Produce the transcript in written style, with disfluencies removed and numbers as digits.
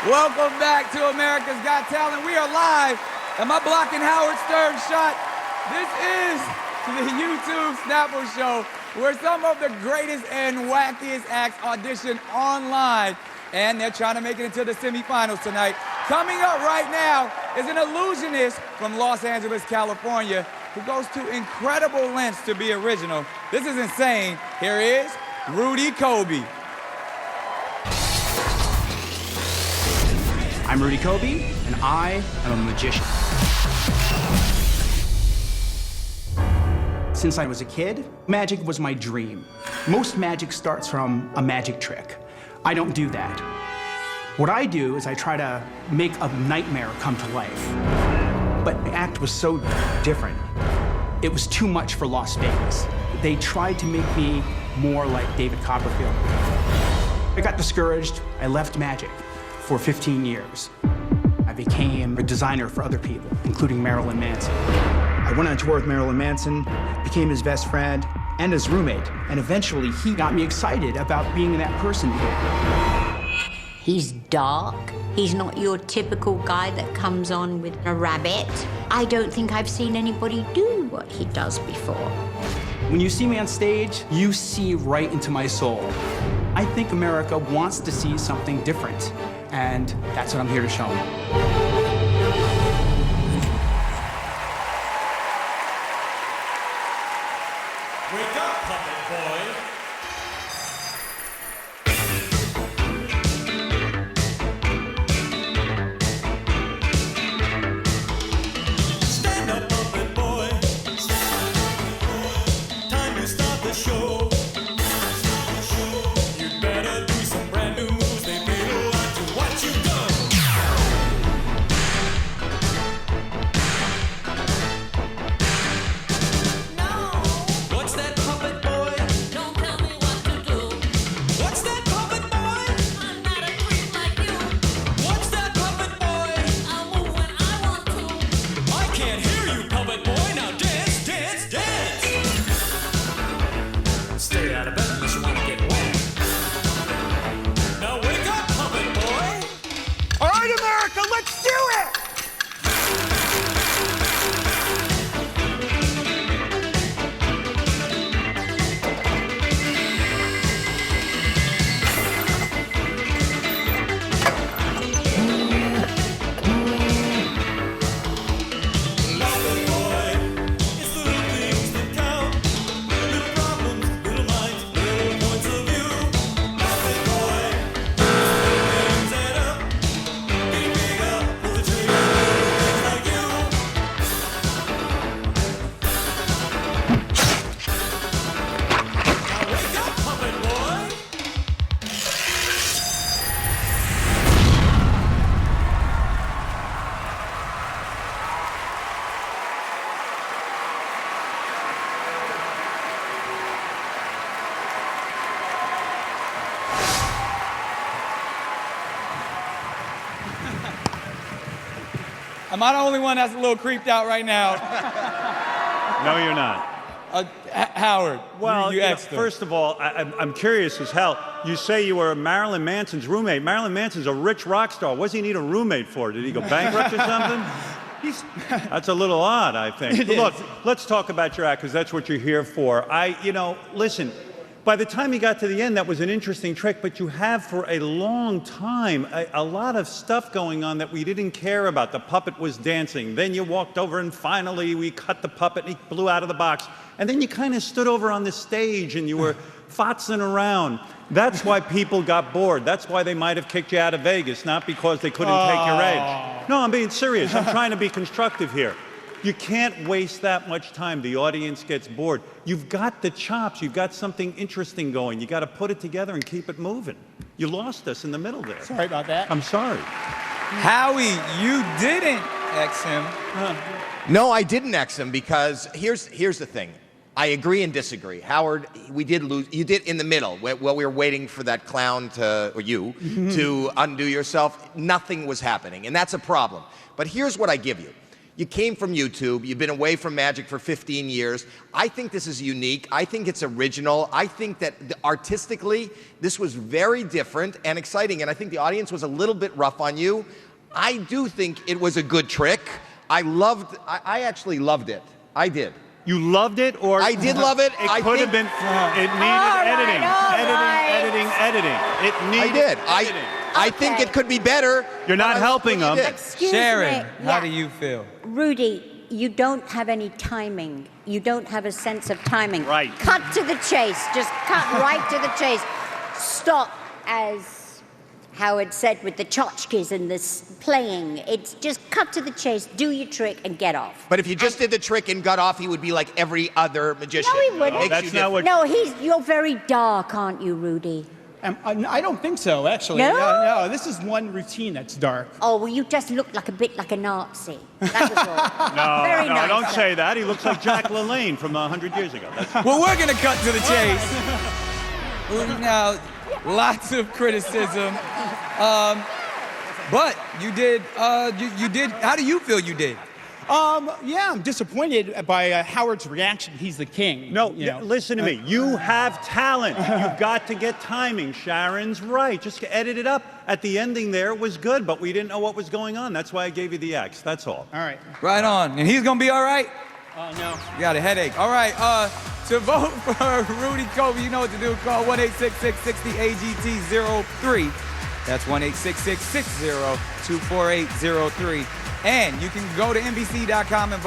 Welcome back to America's Got Talent. We are live. Am I blocking Howard Stern's shot? This is the YouTube Snapple Show, where some of the greatest and wackiest acts audition online, and they're trying to make it into the semifinals tonight. Coming up right now is an illusionist from Los Angeles, California, who goes to incredible lengths to be original. This is insane. Here is Rudy Coby. I'm Rudy Coby, and I am a magician. Since I was a kid, magic was my dream. Most magic starts from a magic trick. I don't do that. What I do is I try to make a nightmare come to life. But the act was so different. It was too much for Las Vegas. They tried to make me more like David Copperfield. I got discouraged. I left magic for 15 years. I became a designer for other people, including Marilyn Manson. I went on tour with Marilyn Manson, became his best friend and his roommate, and eventually he got me excited about being that person again. He's dark. He's not your typical guy that comes on with a rabbit. I don't think I've seen anybody do what he does before. When you see me on stage, you see right into my soul. I think America wants to see something different, and that's what I'm here to show them. Wake up, puppet boy! Stand up, puppet boy! Time to start the show! You'd better do some brand new moves, they paid a lot to watch you go! What's that puppet boy? Don't tell me what to do. What's that puppet boy? I'm not a creep like you. What's that puppet boy? I'll move when I want to. I can't hear you, puppet boy. Now dance, dance, dance. Stay out of bed unless you want to get wet. Now wake up, puppet boy. All right, America, let's do it! Puppet boy. It's the little things that count. Little problems, little minds, little points of view. Puppet boy. Things add up. Getting bigger. Pull the trigger. Things like you. Now wake up, puppet boy. Am I the only one that's a little creeped out right now? No, you're not. Howard, Well, you asked him. first of all, I'm curious as hell. You say you were Marilyn Manson's roommate. Marilyn Manson's a rich rock star. What does he need a roommate for? Did he go bankrupt or something? That's a little odd, I think. It But look, is. let's talk about your act, because that's what you're here for. Listen, by the time you got to the end, that was an interesting trick, but you have for a long time a lot of stuff going on that we didn't care about. The puppet was dancing. Then you walked over and finally we cut the puppet and he blew out of the box. And then you kind of stood over on the stage and you were fotzing around. That's why people got bored. That's why they might have kicked you out of Vegas, not because they couldn't take your edge. No, I'm being serious. I'm trying to be constructive here. You can't waste that much time. The audience gets bored. You've got the chops. You've got something interesting going. You got to put it together and keep it moving. You lost us in the middle there. Sorry about that. I'm sorry. Howie, you didn't X him. No, I didn't X him because here's the thing. I agree and disagree. Howard, we did lose. You did in the middle while we were waiting for that clown to, or you, to undo yourself. Nothing was happening, and that's a problem. But here's what I give you. You came from YouTube. You've been away from magic for 15 years. I think this is unique. I think it's original. I think that artistically, this was very different and exciting. And I think the audience was a little bit rough on you. I do think it was a good trick. I actually loved it. I did. You loved it, or I did love it. It I could have think- been. It needed editing. It I needed. did. Editing. I think it could be better. You're not but I helping really them. did. Excuse Sharon, me. how Yeah. do you feel? Rudy, you don't have any timing. You don't have a sense of timing. Right. Cut to the chase. Just cut right to the chase. Stop, as Howard said, with the tchotchkes and this playing. It's just cut to the chase, do your trick, and get off. But if you just did the trick and got off, he would be like every other magician. No, he wouldn't. Makes That's you not what. No, you're very dark, aren't you, Rudy? I don't think so, actually. No? No, this is one routine that's dark. Oh, well, you just look like a bit like a Nazi. That was all. No, Very no, nice, don't though. say that. He looks like Jack LaLanne from 100 years ago. That's Well, we're gonna cut to the chase. Now, lots of criticism, but you did. You did. How do you feel you did? Yeah, I'm disappointed by Howard's reaction. He's the king. No, you know. listen to me. You have talent. You've got to get timing. Sharon's right. Just edit it up. At the ending there, it was good, but we didn't know what was going on. That's why I gave you the X. That's all. All right. Right on. And he's gonna be all right. No. You got a headache. All right. To vote for Rudy Coby, you know what to do. Call 1-866-60-AGT-03. That's 1-866-60-24803. And you can go to NBC.com and